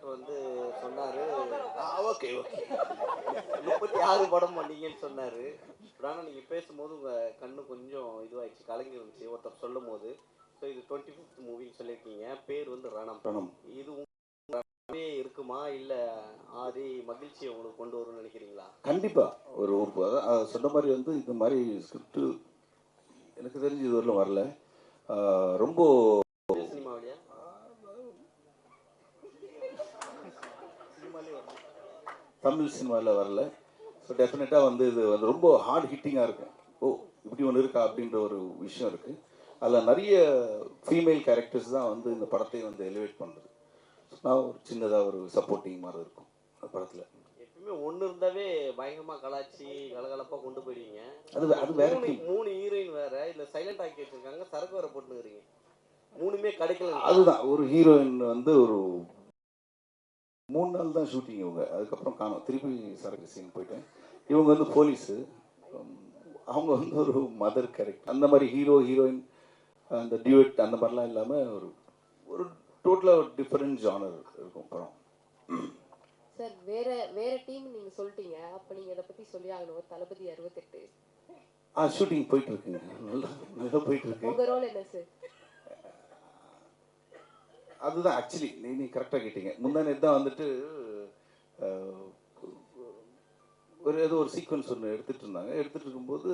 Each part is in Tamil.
டைரக்டர் வந்து சொன்னாரு, ஓகே ஓகே 36 படம் பண்ணீங்கன்னு சொன்னாரு. ஆனால் நீங்கள் பேசும்போது உங்கள் கண்ணு கொஞ்சம் இதுவாகிடுச்சு, கலங்கி இருந்துச்சு ஒருத்தர் சொல்லும் போது. ஸோ இது 25th மூவின்னு சொல்லியிருக்கீங்க. பேர் வந்து ரணம். இது உங்களுடைய இருக்குமா இல்லை ஆதி மகிழ்ச்சியை உங்களுக்கு கொண்டு வரும்னு நினைக்கிறீங்களா? கண்டிப்பா ஒரு சொன்ன மாதிரி வந்து இந்த மாதிரி ஸ்கிரிப்ட் எனக்கு தெரிஞ்சு இது வரலும் வரல. ரொம்ப சினிமாவிலையா தமிழ் சினிமாவில் வரல. ஸோ டெஃபினட்டாக வந்து இது வந்து ரொம்ப ஹார்ட் ஹிட்டிங்காக இருக்கும். ஓ இப்படி ஒன்று இருக்கா அப்படின்ற ஒரு விஷயம் இருக்குது. அதில் நிறைய ஃபீமேல் கேரக்டர்ஸ் தான் வந்து இந்த படத்தை வந்து எலிவேட் பண்ணுறது. நான் ஒரு சின்னதாக ஒரு சப்போர்ட்டிங் மாதிரி இருக்கும் அந்த படத்தில். எப்பவுமே ஒன்று இருந்தாவே பயங்கரமாக கலாச்சி கலகலப்பாக கொண்டு போயிடுவீங்க. அது வேற 3 ஹீரோயின் வேற இல்லை சைலண்ட் ஆக்கி வச்சிருக்காங்க, சரக்கு வேற போட்டுக்கிறீங்க. 3மே கிடைக்கல. அதுதான் ஒரு ஹீரோயின் வந்து ஒரு 3 நாள் தான் ஷூட்டிங் இவங்க, அதுக்கப்புறம் காணும். திருப்பி சரக்கு சீன் போயிட்டேன். இவங்க வந்து போலீஸு, அவங்க வந்து ஒரு மதர் கேரக்டர். அந்த மாதிரி ஹீரோ ஹீரோயின் அந்த டியூட் அந்த மாதிரிலாம் இல்லாமல் ஒரு ஒரு டோட்டலாக ஒரு டிஃப்ரெண்ட் ஜானர் இருக்கும் படம். சார் வேற டீம் நீங்க சொல்லிட்டீங்க, அப்ப நீங்க இதை பத்தி சொல்லி ஆகணும். தளபதி 68 ஷூட்டிங் போயிட்டு இருக்குங்க, நல்லா போயிட்டு இருக்கு. உங்க ரோல் என்ன சார்? அதுதான் ஆக்சுவலி நீ கரெக்டாக கேட்டீங்க. முந்தானே தான் வந்துட்டு ஏதோ ஒரு சீக்வன்ஸ் ஒன்று எடுத்துகிட்டு இருந்தாங்க. எடுத்துகிட்டு இருக்கும்போது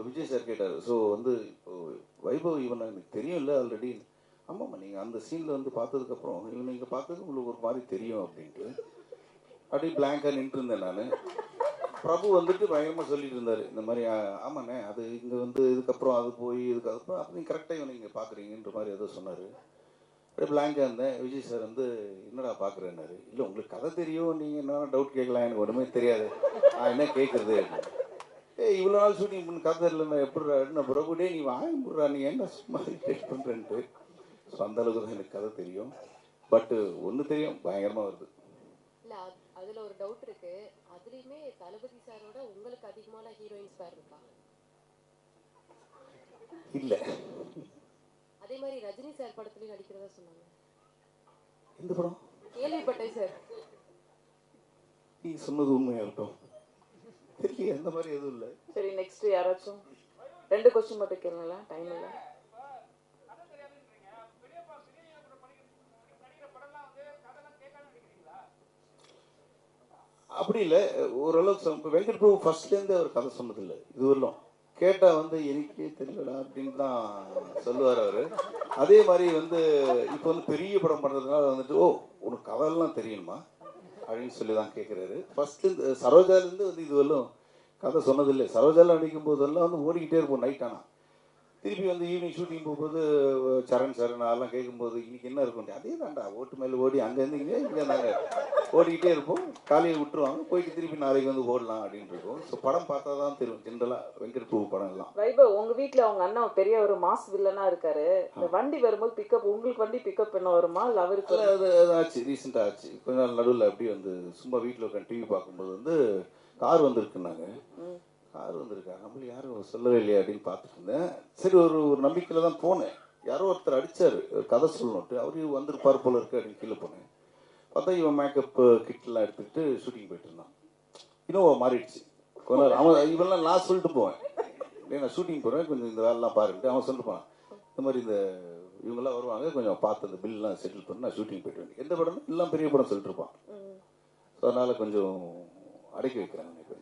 விஜய் சார் கேட்டார், ஸோ வந்து இப்போ வைபவ் இவனை எனக்கு தெரியும் இல்லை ஆல்ரெடி. ஆமாம்மா நீங்கள் அந்த சீனில் வந்து பார்த்ததுக்கப்புறம் இவனை நீங்கள் பார்த்தது உங்களுக்கு ஒரு மாதிரி தெரியும் அப்படின்ட்டு அப்படியே பிளாங்காக நின்று இருந்தேன் நான். பிரபு வந்துட்டு பயங்கரமாக சொல்லிட்டு இருந்தார் இந்த மாதிரி. ஆமாண்ணே அது இங்கே வந்து இதுக்கப்புறம் அது போய் இதுக்கப்புறம் அப்போ நீங்கள் கரெக்டாக இவனை இங்கே பார்க்குறீங்கன்ற மாதிரி ஏதோ சொன்னார். அப்படியே பிளாங்காக இருந்தேன். விஜய் சார் வந்து என்னடா பார்க்குறேன்னாரு. இல்லை உங்களுக்கு கதை தெரியும், நீங்கள் என்ன டவுட் கேட்கலாம், எனக்கு ஒன்றுமே தெரியாது, என்ன கேட்குறது. இவ்வளோ நாள் ஷூட்டிங் பண்ணி கதை இல்லைன்னா எப்படிடா நான் பிரபுடே நீ வாங்கிடுறா, நீ என்ன சும்மா டேட் பண்ணுறேன்ட்டு. ஸோ அந்தளவுக்கு தான் எனக்கு கதை தெரியும். பட்டு ஒன்று தெரியும், பயங்கரமாக வருது. இல்லை அதில் ஒரு டவுட் இருக்கு. அதுலேயுமே தளபதி சாரோட உங்களுக்கு அதிகமான ஹீரோயின்ஸ் பேர் இருக்கா? இல்லை. அதே மாதிரி ரஜினி சார் படத்துலையும் நடிக்கிறதா சொன்னாங்க. எந்த படம்? கேள்விப்பட்டேன் சார். நீ சொன்னது உண்மையாக இருக்கும் தெரியல, அந்த மாதிரி எதுவும் இல்லை. சரி நெக்ஸ்ட் யாராச்சும் 2 கொஸ்டின் மட்டும் கேளுங்களா, டைம் இல்லை. அப்படி இல்லை, ஓரளவுக்கு வெங்கட் பிரபு ஃபர்ஸ்ட்லேருந்து அவர் கதை சொன்னதில்லை இது வரலாம். கேட்டால் வந்து எனக்கே தெரியலடா அப்படின்னு தான் சொல்லுவார் அவர். அதே மாதிரி வந்து இப்போ வந்து பெரிய படம் பண்ணுறதுனால வந்துட்டு ஓ உனக்கு கதையெல்லாம் தெரியணுமா அப்படின்னு சொல்லி தான் கேட்குறாரு. ஃபர்ஸ்ட்லேருந்து சரோஜாலேருந்து வந்து இது வரலாம் கதை சொன்னதில்லை. சரோஜாவில் நடிக்கும் போதெல்லாம் வந்து ஓடிக்கிட்டே இருப்போம் நைட். ஆனால் திருப்பி வந்து ஈவினிங் ஷூட்டிங் போகும்போது சரண் அதெல்லாம் கேட்கும்போது இன்னைக்கு என்ன இருக்கும், அதே தான்டா ஓட்டு மேலே ஓடி அங்கேருந்து இங்கே நாங்கள் ஓடிக்கிட்டே இருப்போம். காலையில் விட்டுருவாங்க, போயிட்டு திருப்பி நாளைக்கு வந்து ஓடலாம் அப்படின்னு இருக்கும். ஸோ படம் பார்த்தா தான் தெரியும் ஜென்ரலாக வெங்கட் பிரபு படம் எல்லாம். வைபவ் உங்க வீட்டில் அவங்க அண்ணன் பெரிய ஒரு மாஸ் வில்லனா இருக்காரு. இந்த வண்டி வரும்போது பிக்கப் உங்களுக்கு வண்டி பிக்கப் பண்ண வருமா இல்லை அவருக்கு? அது ஆச்சு, ரீசெண்டாக ஆச்சு. கொஞ்ச நாள் நடுவில் அப்படி வந்து சும்மா வீட்டில் உட்காந்து டிவி பார்க்கும்போது வந்து கார் வந்திருக்குன்னாங்க. கார் வந்திருக்கா, நம்மளுக்கு யாரும் சொல்லவே இல்லையா அப்படின்னு பார்த்துட்டு இருந்தேன். சரி ஒரு நம்பிக்கையில் தான் போனேன். யாரோ ஒருத்தர் அடித்தார் கதை சொல்லணுன்ட்டு, அவரு வந்திருப்பார் போல இருக்கு அப்படின்னு கீழே போனேன். பார்த்தா இவன் மேக்கப் கிட்லாம் எடுத்துக்கிட்டு ஷூட்டிங் போயிட்டு இருந்தான். இன்னும் மாறிடுச்சு கொஞ்ச நேரம். அவன் இவெல்லாம் நான் சொல்லிட்டு போவேன், நான் ஷூட்டிங் போகிறேன் கொஞ்சம் இந்த வேலைலாம் பாருன்ட்டு. அவன் சொல்லிட்டு போனான் இந்த மாதிரி இந்த இவங்கெல்லாம் வருவாங்க கொஞ்சம் பார்த்து அந்த பில்லாம் செட்டில் பண்ணி நான் ஷூட்டிங் போயிட்டு வந்தேன். எந்த படம்னா எல்லாம் பெரிய படம் சொல்லிட்டு இருப்பான். ஸோ அதனால் கொஞ்சம் அடக்கி வைக்கிறாங்க இப்போ.